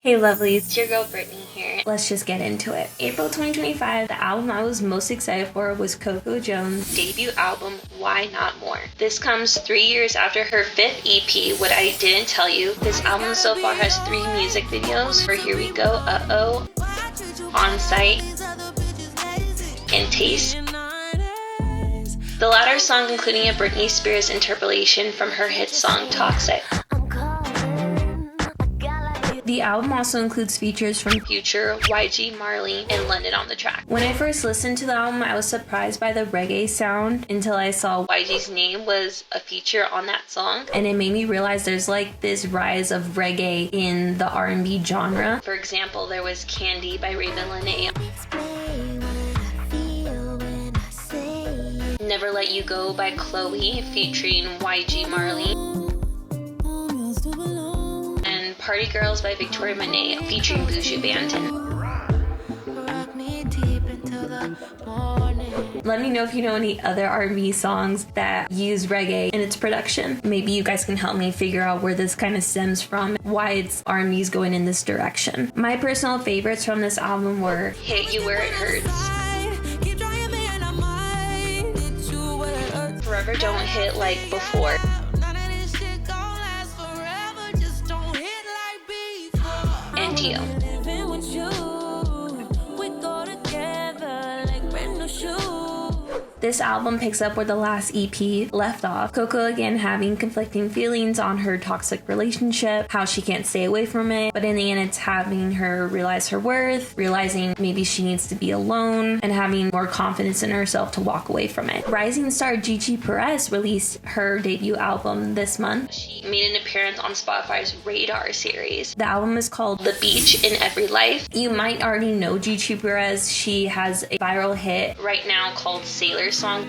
Hey lovelies, it's your girl Brittany here. Let's just get into it. April 2025, the album I was most excited for was Coco Jones' debut album, Why Not More. This comes 3 years after her 5th EP, What I Didn't Tell You. This album so far has 3 music videos for Here We Go, Uh-Oh, On Site, and Taste. The latter song including a Britney Spears interpolation from her hit song Toxic. The album also includes features from Future, YG, Marley, and London on the track. When I first listened to the album, I was surprised by the reggae sound until I saw YG's name was a feature on that song, and it made me realize there's like this rise of reggae in the R&B genre. For example, there was Candy by Raven Lene, Never Let You Go by Chloe featuring YG Marley, Party Girls by Victoria Monet featuring Buju Banton. Let me know if you know any other R&B songs that use reggae in its production. Maybe you guys can help me figure out where this kind of stems from, why it's R&B's going in this direction. My personal favorites from this album were Hit You Where It Hurts, Forever Don't Hit Like Before, and You. This album picks up where the last EP left off. Coco again having conflicting feelings on her toxic relationship, how she can't stay away from it, but in the end it's having her realize her worth, realizing maybe she needs to be alone, and having more confidence in herself to walk away from it. Rising star Gigi Perez released her debut album this month. She made an appearance on Spotify's Radar series. The album is called The Beach in Every Life. You might already know Gigi Perez. She has a viral hit right now called Sailorr song,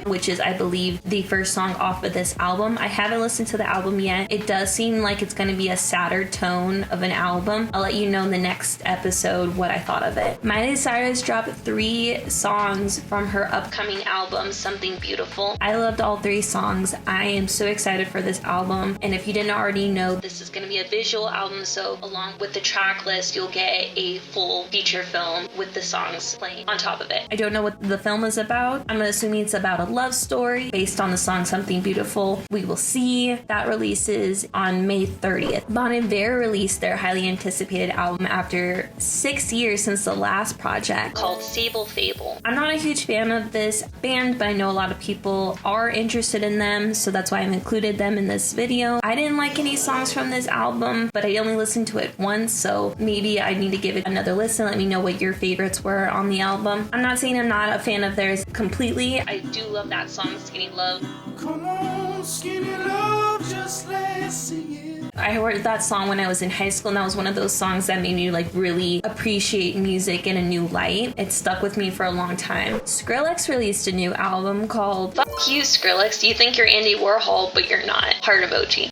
which is, I believe, the first song off of this album. I haven't listened to the album yet. It does seem like it's going to be a sadder tone of an album. I'll let you know in the next episode what I thought of it. Miley Cyrus dropped 3 songs from her upcoming album, Something Beautiful. I loved all 3 songs. I am so excited for this album. And if you didn't already know, this is going to be a visual album, so along with the track list, you'll get a full feature film with the songs playing on top of it. I don't know what the film is about. I'm assuming it's about a love story based on the song Something Beautiful. We will see. That releases on May 30th. Bon Iver released their highly anticipated album after 6 years since the last project, called Sable Fable. I'm not a huge fan of this band, but I know a lot of people are interested in them, so that's why I've included them in this video. I didn't like any songs from this album, but I only listened to it once, so maybe I need to give it another listen. Let me know what your favorites were on the album. I'm not saying I'm not a fan of theirs completely. I do love that song, Skinny Love. Come on, Skinny Love, just let's sing it. I heard that song when I was in high school, and that was one of those songs that made me like really appreciate music in a new light. It stuck with me for a long time. Skrillex released a new album called Fuck You, Skrillex. You think you're Andy Warhol, but you're not. Heart emoji.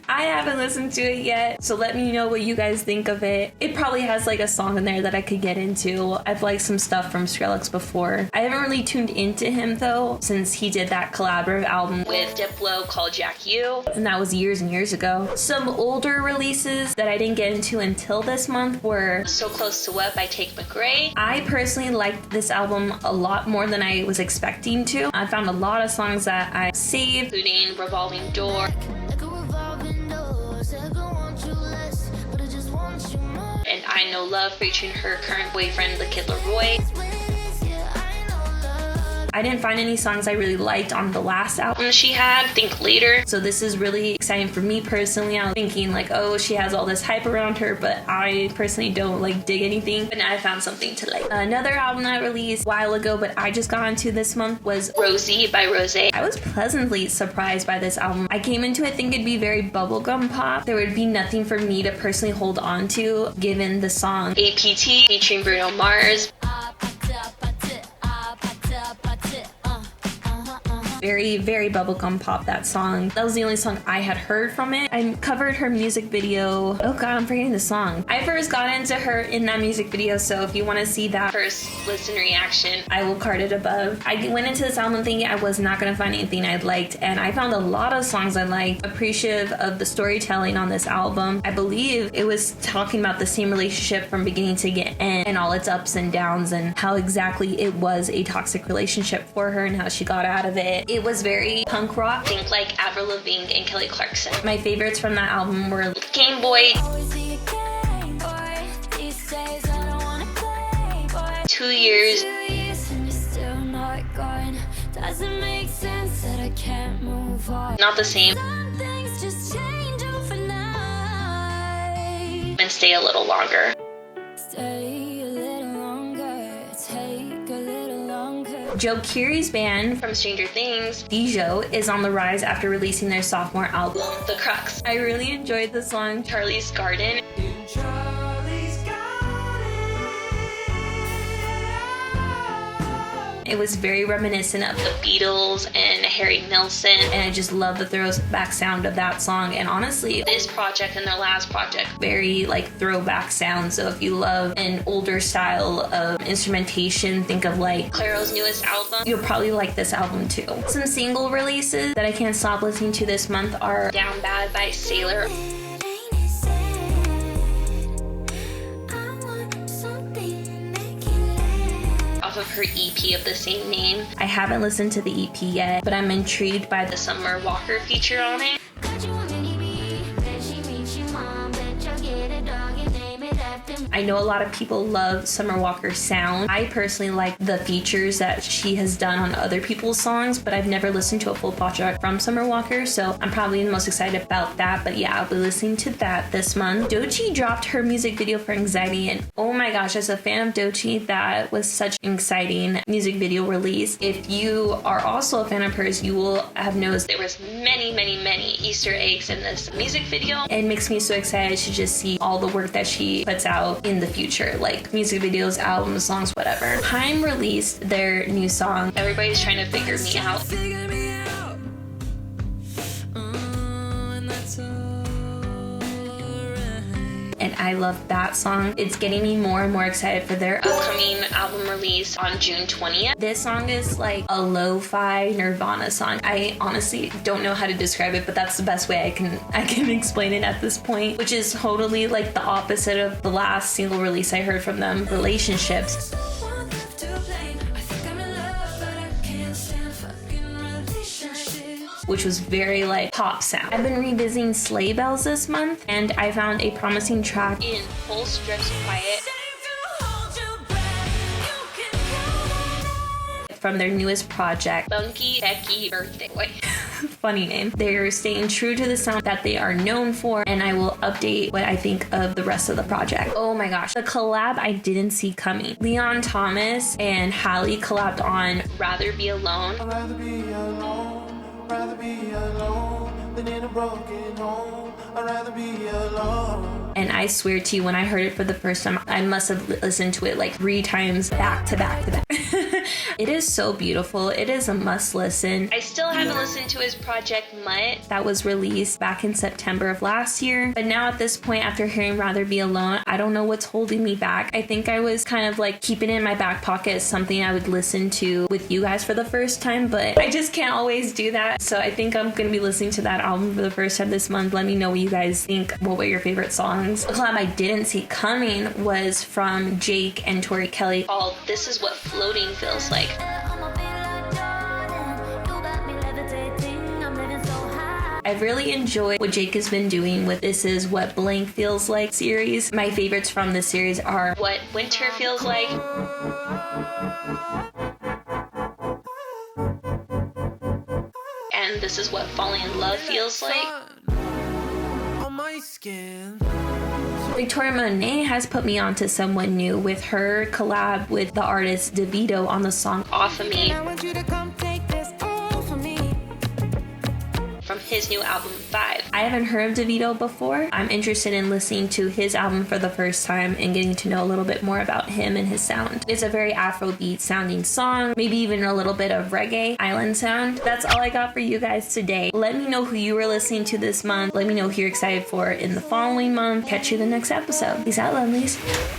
I haven't listened to it yet, so let me know what you guys think of it. It probably has like a song in there that I could get into. I've liked some stuff from Skrillex before. I haven't really tuned into him though, since he did that collaborative album with Diplo called Jack U, and that was years and years ago. Some older releases that I didn't get into until this month were So Close to What by Tate McRae. I personally liked this album a lot more than I was expecting to. I found a lot of songs that I saved, including Revolving Door, and I Know Love featuring her current boyfriend, the Kid Laroi. I didn't find any songs I really liked on the last album she had, Think Later. So this is really exciting for me personally. I'm thinking like, oh, she has all this hype around her, but I personally don't like dig anything. But now I found something to like. Another album that I released a while ago, but I just got into this month, was Rosé by Rosé. I was pleasantly surprised by this album. I came into it thinking it'd be very bubblegum pop. There would be nothing for me to personally hold on to, given the song APT featuring Bruno Mars. Very, very bubblegum pop, that song. That was the only song I had heard from it. I covered her music video. Oh god, I'm forgetting the song. I first got into her in that music video, so if you want to see that first listen reaction, I will card it above. I went into this album thinking I was not going to find anything I liked, and I found a lot of songs I liked. Appreciative of the storytelling on this album. I believe it was talking about the same relationship from beginning to end and all its ups and downs and how exactly it was a toxic relationship for her and how she got out of it. It was very punk rock. Think like Avril Lavigne and Kelly Clarkson. My favorites from that album were Game Boy, 2 Years, Not the Same, and Stay a Little Longer. JVKE's band from Stranger Things, Davido, is on the rise after releasing their sophomore album, The Crux. I really enjoyed the song Charlie's Garden. It was very reminiscent of the Beatles and Harry Nilsson, and I just love the throwback sound of that song. And honestly, this project and their last project, very like throwback sound. So if you love an older style of instrumentation, think of like Clairo's newest album, you'll probably like this album too. Some single releases that I can't stop listening to this month are Down Bad by Sailorr, off of her EP of the same name. I haven't listened to the EP yet, but I'm intrigued by the Summer Walker feature on it. I know a lot of people love Summer Walker's sound. I personally like the features that she has done on other people's songs, but I've never listened to a full project from Summer Walker, so I'm probably the most excited about that. But yeah, I'll be listening to that this month. Doechii dropped her music video for Anxiety, and oh my gosh, as a fan of Doechii, that was such an exciting music video release. If you are also a fan of hers, you will have noticed there was many Easter eggs in this music video. It makes me so excited to just see all the work that she puts out in the future, like music videos, albums, songs, whatever. Haim released their new song, Everybody's Trying to Figure Me Out. And I love that song. It's getting me more and more excited for their upcoming album release on June 20th. This song is like a lo-fi Nirvana song. I honestly don't know how to describe it, but that's the best way I can explain it at this point, which is totally like the opposite of the last single release I heard from them, Relationships, which was very like pop sound. I've been revisiting Sleigh Bells this month, and I found a promising track in Full Strips Quiet from their newest project, JVKE Birthday. Wait. Funny name. They're staying true to the sound that they are known for, and I will update what I think of the rest of the project. Oh my gosh, the collab I didn't see coming. Leon Thomas and Halle collabed on Rather Be Alone. I'd rather be alone, rather be alone than in a broken home. I'd rather be alone. And I swear to you, when I heard it for the first time, I must have listened to it like 3 times back to back to back. It is so beautiful. It is a must listen. I still haven't listened to his project Mutt that was released back in September of last year. But now at this point, after hearing Rather Be Alone, I don't know what's holding me back. I think I was kind of like keeping it in my back pocket as something I would listen to with you guys for the first time, but I just can't always do that. So I think I'm going to be listening to that album for the first time this month. Let me know what you guys think. What were your favorite songs? The collab I didn't see coming was from Jake and Tori Kelly called This Is What Floating Feels Like. I've really enjoyed what Jake has been doing with This Is What Blank Feels Like series. My favorites from this series are What Winter Feels Like, and This Is What Falling in Love Feels Like. On my skin. Victoria Monet has put me onto someone new with her collab with the artist Davido on the song Off of Me from from his new album, Vibe. I haven't heard of Davido before. I'm interested in listening to his album for the first time and getting to know a little bit more about him and his sound. It's a very Afrobeat sounding song, maybe even a little bit of reggae island sound. That's all I got for you guys today. Let me know who you were listening to this month. Let me know who you're excited for in the following month. Catch you in the next episode. Peace out, lovelies.